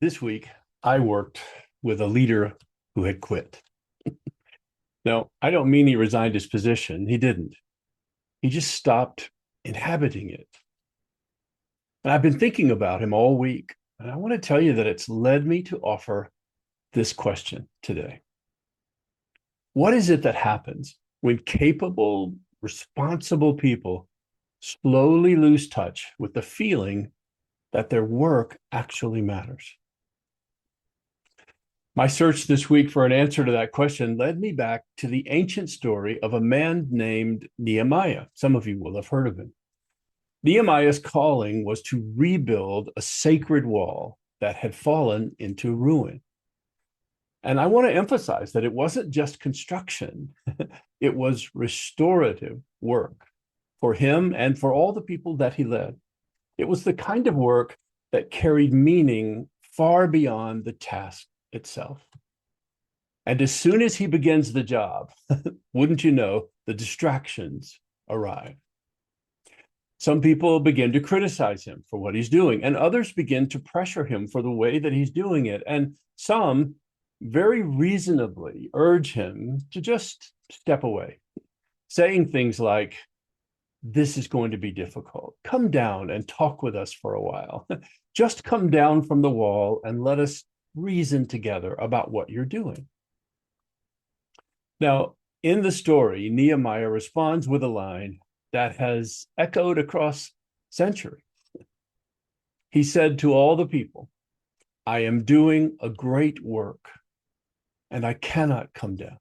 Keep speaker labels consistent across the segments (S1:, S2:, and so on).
S1: This week, I worked with a leader who had quit. Now, I don't mean he resigned his position. He didn't. He just stopped inhabiting it. And I've been thinking about him all week. And I want to tell you that it's led me to offer this question today. What is it that happens when capable, responsible people slowly lose touch with the feeling that their work actually matters? My search this week for an answer to that question led me back to the ancient story of a man named Nehemiah. Some of you will have heard of him. Nehemiah's calling was to rebuild a sacred wall that had fallen into ruin. And I want to emphasize that it wasn't just construction, it was restorative work for him and for all the people that he led. It was the kind of work that carried meaning far beyond the task itself. And as soon as he begins the job, wouldn't you know, the distractions arrive. Some people begin to criticize him for what he's doing, and others begin to pressure him for the way that he's doing it. And some very reasonably urge him to just step away, saying things like, "This is going to be difficult. Come down and talk with us for a while. Just come down from the wall and let us reason together about what you're doing." Now, in the story, Nehemiah responds with a line that has echoed across centuries. He said to all the people, "I am doing a great work, and I cannot come down."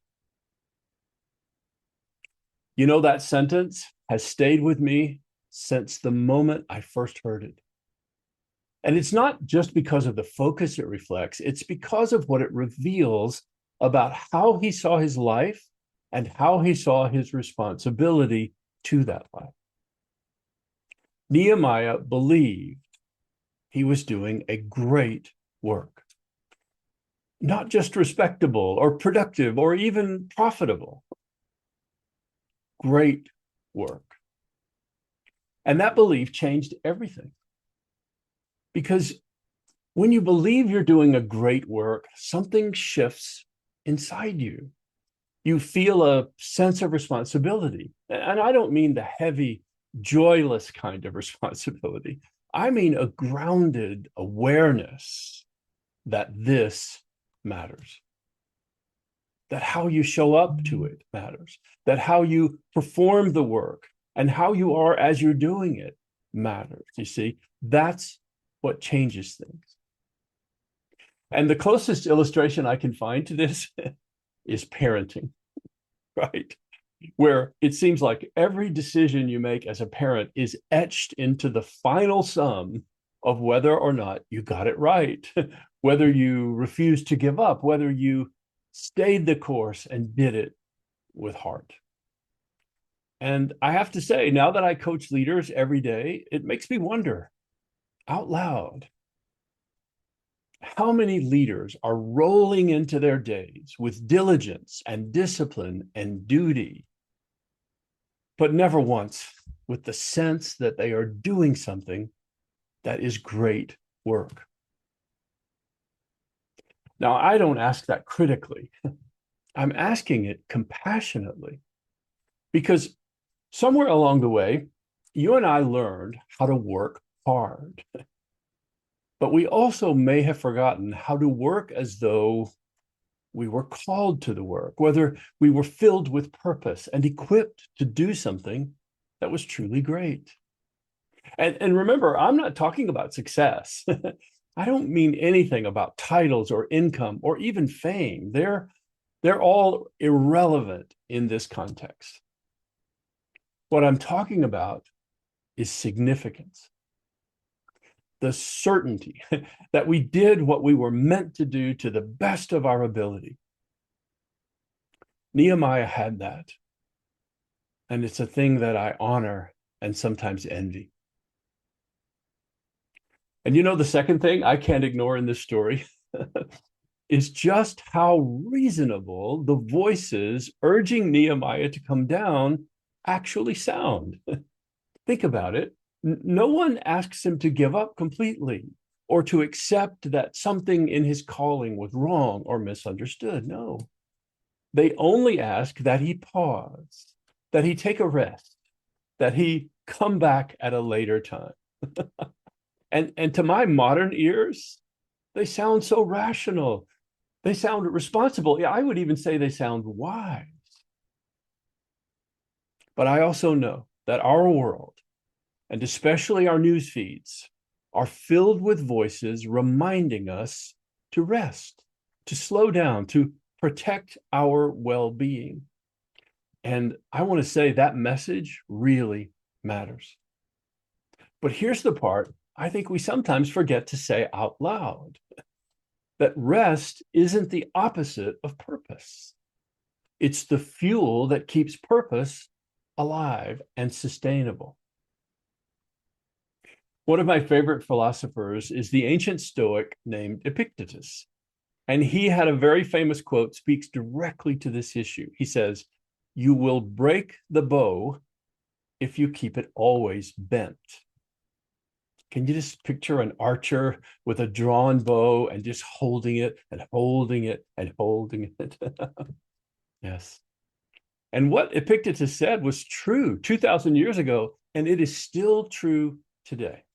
S1: You know, that sentence has stayed with me since the moment I first heard it. And it's not just because of the focus it reflects, it's because of what it reveals about how he saw his life and how he saw his responsibility to that life. Nehemiah believed he was doing a great work, not just respectable or productive or even profitable. Great work. And that belief changed everything. Because when you believe you're doing a great work, something shifts inside you. You feel a sense of responsibility. And I don't mean the heavy, joyless kind of responsibility. I mean a grounded awareness that this matters, that how you show up to it matters, that how you perform the work and how you are as you're doing it matters. You see, that's what changes things. And the closest illustration I can find to this is parenting, right? Where it seems like every decision you make as a parent is etched into the final sum of whether or not you got it right, whether you refused to give up, whether you stayed the course and did it with heart. And I have to say, now that I coach leaders every day, it makes me wonder out loud, how many leaders are rolling into their days with diligence and discipline and duty, but never once with the sense that they are doing something that is great work? Now, I don't ask that critically. I'm asking it compassionately, because somewhere along the way, you and I learned how to work hard. But we also may have forgotten how to work as though we were called to the work, whether we were filled with purpose and equipped to do something that was truly great. And remember, I'm not talking about success. I don't mean anything about titles or income or even fame. They're all irrelevant in this context. What I'm talking about is significance. The certainty that we did what we were meant to do to the best of our ability. Nehemiah had that. And it's a thing that I honor and sometimes envy. And you know, the second thing I can't ignore in this story is just how reasonable the voices urging Nehemiah to come down actually sound. Think about it. No one asks him to give up completely or to accept that something in his calling was wrong or misunderstood. No, they only ask that he pause, that he take a rest, that he come back at a later time. And to my modern ears, they sound so rational. They sound responsible. Yeah, I would even say they sound wise. But I also know that our world, and especially our news feeds, are filled with voices reminding us to rest, to slow down, to protect our well-being. And I want to say that message really matters. But here's the part I think we sometimes forget to say out loud, that rest isn't the opposite of purpose. It's the fuel that keeps purpose alive and sustainable. One of my favorite philosophers is the ancient Stoic named Epictetus. And he had a very famous quote, speaks directly to this issue. He says, "You will break the bow if you keep it always bent." Can you just picture an archer with a drawn bow and just holding it and holding it and holding it? Yes. And what Epictetus said was true 2,000 years ago, and it is still true today.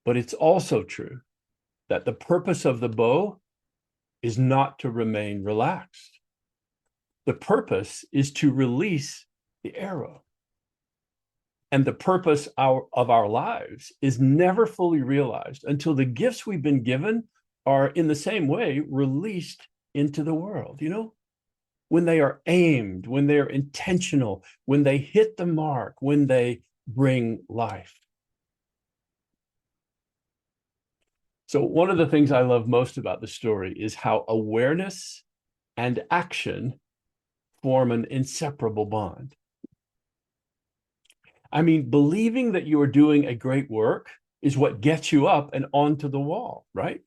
S1: But it's also true that the purpose of the bow is not to remain relaxed. The purpose is to release the arrow. And the purpose of our lives is never fully realized until the gifts we've been given are in the same way released into the world. When they are aimed, when they're intentional, when they hit the mark, when they bring life. So one of the things I love most about the story is how awareness and action form an inseparable bond. I mean, believing that you are doing a great work is what gets you up and onto the wall, right?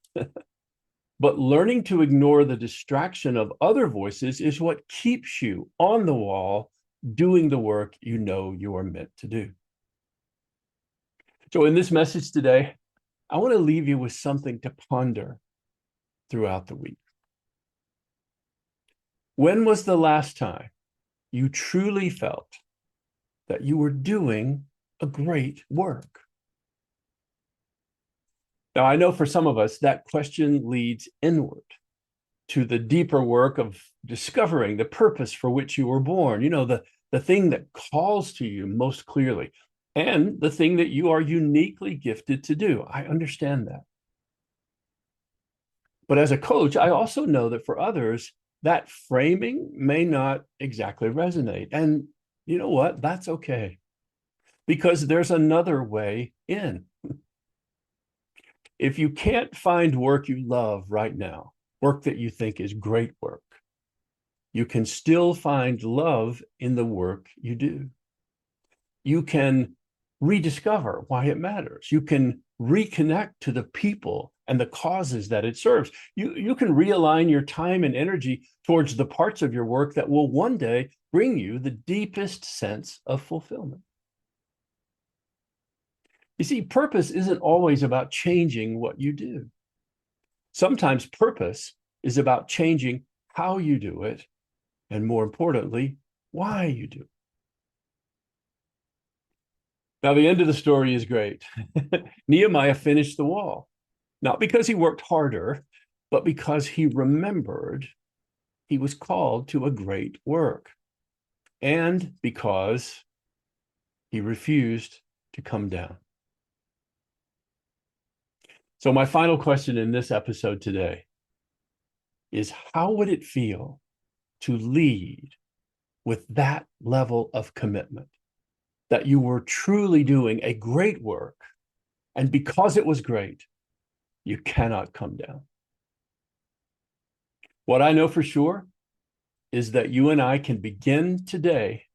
S1: But learning to ignore the distraction of other voices is what keeps you on the wall doing the work you know you are meant to do. So in this message today, I want to leave you with something to ponder throughout the week. When was the last time you truly felt that you were doing a great work? Now, I know for some of us, that question leads inward to the deeper work of discovering the purpose for which you were born, the thing that calls to you most clearly, and the thing that you are uniquely gifted to do. I understand that. But as a coach, I also know that for others, that framing may not exactly resonate. And you know what? That's okay, because there's another way in. If you can't find work you love right now, work that you think is great work, you can still find love in the work you do. You can rediscover why it matters. You can reconnect to the people and the causes that it serves. You can realign your time and energy towards the parts of your work that will one day bring you the deepest sense of fulfillment. You see, purpose isn't always about changing what you do. Sometimes purpose is about changing how you do it, and more importantly, why you do it. Now, the end of the story is great. Nehemiah finished the wall, not because he worked harder, but because he remembered he was called to a great work, and because he refused to come down. So my final question in this episode today is, how would it feel to lead with that level of commitment, that you were truly doing a great work, and because it was great, you cannot come down? What I know for sure is that you and I can begin today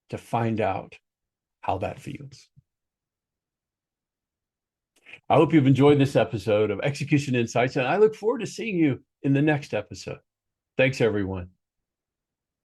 S1: to find out how that feels. I hope you've enjoyed this episode of Execution Insights, and I look forward to seeing you in the next episode. Thanks, everyone.